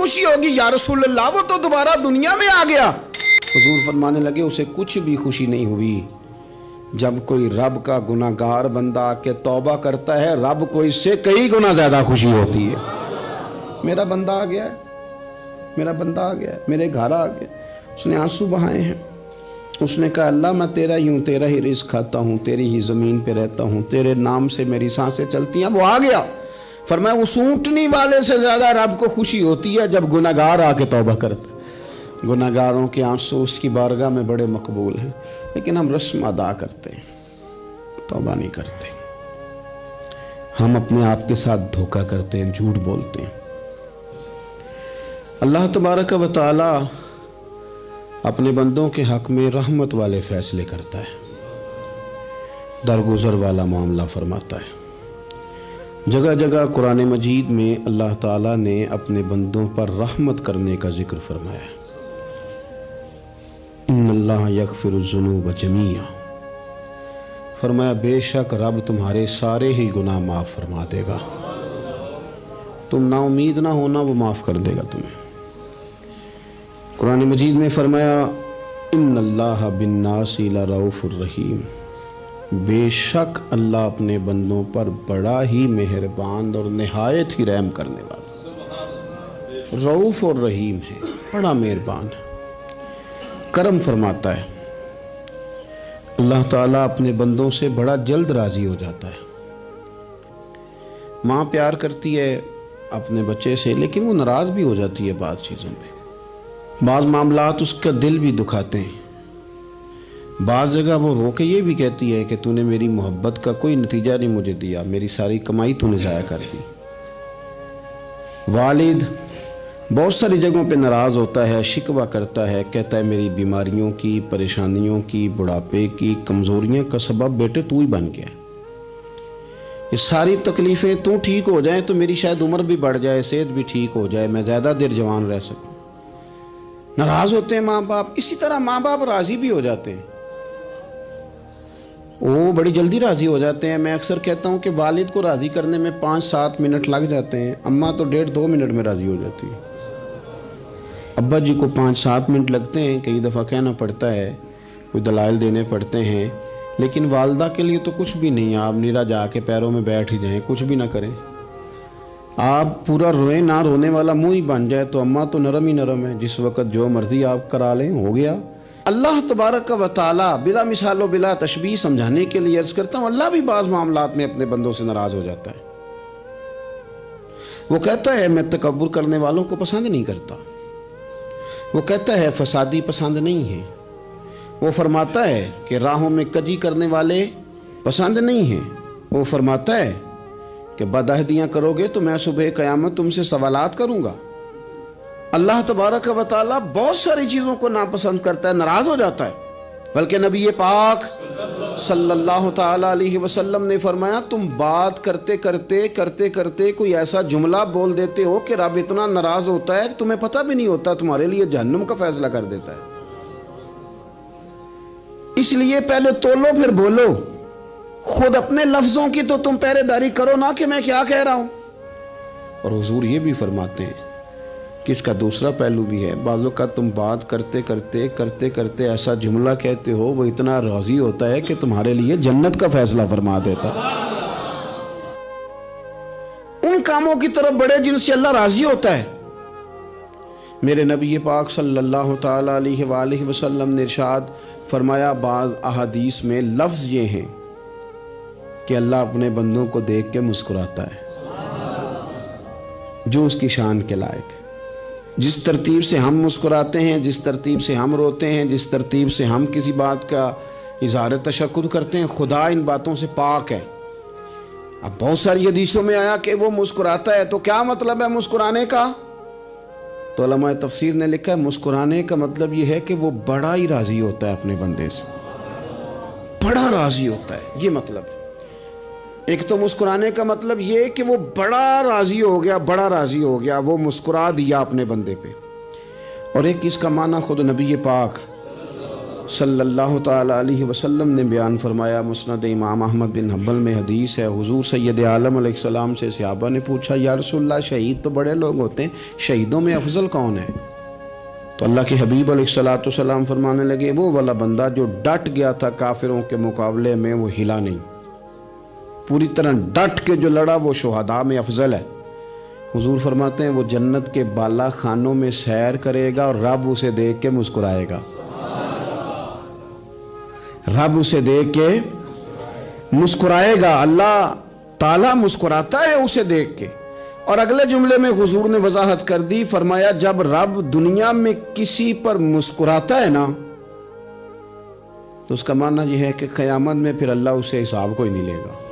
خوشی ہوگی یا رسول اللہ وہ تو دوبارہ دنیا میں آ گیا. حضور فرمانے لگے اسے کچھ بھی خوشی نہیں ہوئی. جب کوئی رب کا گناہگار بندہ آ کے توبہ کرتا ہے رب کو اس سے کئی گنا زیادہ خوشی ہوتی ہے. میرا بندہ آ گیا ہے, میرا بندہ آ گیا ہے, میرے گھر آ گیا. اس نے آنسو بہائے ہیں. اس نے کہا اللہ میں تیرا ہی ہوں, تیرا ہی رزق کھاتا ہوں, تیری ہی زمین پہ رہتا ہوں, تیرے نام سے میری سانسیں چلتی ہیں. وہ آ گیا. فرمایا اس اونٹنی والے سے زیادہ رب کو خوشی ہوتی ہے جب گناہگار آ کے توبہ کرتا ہے. گناہگاروں کے آنسو اس کی بارگاہ میں بڑے مقبول ہیں, لیکن ہم رسم ادا کرتے ہیں, توبہ نہیں کرتے. ہم اپنے آپ کے ساتھ دھوکہ کرتے ہیں, جھوٹ بولتے ہیں. اللہ تبارک و تعالی اپنے بندوں کے حق میں رحمت والے فیصلے کرتا ہے, درگزر والا معاملہ فرماتا ہے. جگہ جگہ قرآن مجید میں اللہ تعالیٰ نے اپنے بندوں پر رحمت کرنے کا ذکر فرمایا ہے. ان اللہ یغفر الذنوب جمیعا, فرمایا بے شک رب تمہارے سارے ہی گناہ معاف فرما دے گا. تم نا امید نہ ہونا, وہ معاف کر دے گا تمہیں. قرآن مجید میں فرمایا ان اللہ بالناس لرؤوف الرحیم, بے شک اللہ اپنے بندوں پر بڑا ہی مہربان اور نہایت ہی رحم کرنے والا رؤوف اور رحیم ہے, بڑا مہربان ہے, کرم فرماتا ہے. اللہ تعالیٰ اپنے بندوں سے بڑا جلد راضی ہو جاتا ہے. ماں پیار کرتی ہے اپنے بچے سے, لیکن وہ ناراض بھی ہو جاتی ہے بعض چیزوں پہ. بعض معاملات اس کا دل بھی دکھاتے ہیں. بعض جگہ وہ رو کے یہ بھی کہتی ہے کہ تو نے میری محبت کا کوئی نتیجہ نہیں مجھے دیا, میری ساری کمائی تو نے ضائع کر دی. والد بہت ساری جگہوں پہ ناراض ہوتا ہے, شکوہ کرتا ہے, کہتا ہے میری بیماریوں کی, پریشانیوں کی, بڑھاپے کی, کمزوریاں کا سبب بیٹے تو ہی بن گیا. یہ ساری تکلیفیں تو ٹھیک ہو جائیں تو میری شاید عمر بھی بڑھ جائے, صحت بھی ٹھیک ہو جائے, میں زیادہ دیر جوان رہ سکوں. ناراض ہوتے ہیں ماں باپ. اسی طرح ماں باپ راضی بھی ہو جاتے ہیں, وہ بڑی جلدی راضی ہو جاتے ہیں. میں اکثر کہتا ہوں کہ والد کو راضی کرنے میں 5-7 منٹ لگ جاتے ہیں, اماں تو 1.5-2 منٹ میں راضی ہو جاتی ہے. ابا جی کو 5-7 منٹ لگتے ہیں, کئی دفعہ کہنا پڑتا ہے, کوئی دلائل دینے پڑتے ہیں, لیکن والدہ کے لیے تو کچھ بھی نہیں. آپ نیرا جا کے پیروں میں بیٹھ ہی جائیں, کچھ بھی نہ کریں, آپ پورا روئیں, نہ رونے والا منہ ہی بن جائے تو اماں تو نرم ہی نرم ہے, جس وقت جو مرضی آپ کرا لیں ہو گیا. اللہ تبارک و تعالی بلا مثال و بلا تشبیہ سمجھانے کے لیے عرض کرتا ہوں, اللہ بھی بعض معاملات میں اپنے بندوں سے ناراض ہو جاتا ہے. وہ کہتا ہے میں تکبر کرنے والوں کو پسند نہیں کرتا. وہ کہتا ہے فسادی پسند نہیں ہیں. وہ فرماتا ہے کہ راہوں میں کجی کرنے والے پسند نہیں ہیں. وہ فرماتا ہے کہ بدعہدیاں کرو گے تو میں صبح قیامت تم سے سوالات کروں گا. اللہ تبارک و تعالیٰ بہت ساری چیزوں کو ناپسند کرتا ہے, ناراض ہو جاتا ہے. بلکہ نبی پاک صلی اللہ تعالیٰ علیہ وسلم نے فرمایا تم بات کرتے کرتے کوئی ایسا جملہ بول دیتے ہو کہ رب اتنا ناراض ہوتا ہے کہ تمہیں پتہ بھی نہیں ہوتا, تمہارے لیے جہنم کا فیصلہ کر دیتا ہے. اس لیے پہلے تولو پھر بولو. خود اپنے لفظوں کی تو تم پہرے داری کرو نا کہ میں کیا کہہ رہا ہوں. اور حضور یہ بھی فرماتے ہیں کہ اس کا دوسرا پہلو بھی ہے. بعض اوقات تم بات کرتے ایسا جملہ کہتے ہو وہ اتنا راضی ہوتا ہے کہ تمہارے لیے جنت کا فیصلہ فرما دیتا ہے. ان کاموں کی طرف بڑے جن سے اللہ راضی ہوتا ہے. میرے نبی پاک صلی اللہ تعالیٰ علیہ وآلہ وسلم نے ارشاد فرمایا, بعض احادیث میں لفظ یہ ہیں کہ اللہ اپنے بندوں کو دیکھ کے مسکراتا ہے جو اس کی شان کے لائق ہے. جس ترتیب سے ہم مسکراتے ہیں, جس ترتیب سے ہم روتے ہیں, جس ترتیب سے ہم کسی بات کا اظہار تشکر کرتے ہیں, خدا ان باتوں سے پاک ہے. اب بہت ساری حدیثوں میں آیا کہ وہ مسکراتا ہے, تو کیا مطلب ہے مسکرانے کا؟ تو علماء تفسیر نے لکھا ہے مسکرانے کا مطلب یہ ہے کہ وہ بڑا ہی راضی ہوتا ہے اپنے بندے سے, بڑا راضی ہوتا ہے, یہ مطلب ہے. ایک تو مسکرانے کا مطلب یہ کہ وہ بڑا راضی ہو گیا, وہ مسکرا دیا اپنے بندے پہ. اور ایک اس کا معنی خود نبی پاک صلی اللہ تعالیٰ علیہ وسلم نے بیان فرمایا، مسند امام احمد بن حنبل میں حدیث ہے، حضور سید عالم علیہ السلام سے صحابہ نے پوچھا، یا رسول اللہ شہید تو بڑے لوگ ہوتے ہیں، شہیدوں میں افضل کون ہے؟ تو اللہ کے حبیب علیہ السلام فرمانے لگے، وہ والا بندہ جو ڈٹ گیا تھا کافروں کے مقابلے میں، وہ ہلا نہیں، پوری طرح ڈٹ کے جو لڑا وہ شہداء میں افضل ہے۔ حضور فرماتے ہیں وہ جنت کے بالا خانوں میں سیر کرے گا اور رب اسے دیکھ کے مسکرائے گا، رب اسے دیکھ کے مسکرائے گا، اللہ تعالیٰ مسکراتا ہے اسے دیکھ کے۔ اور اگلے جملے میں حضور نے وضاحت کر دی، فرمایا جب رب دنیا میں کسی پر مسکراتا ہے نا تو اس کا معنی یہ ہے کہ قیامت میں پھر اللہ اسے حساب کوئی نہیں لے گا۔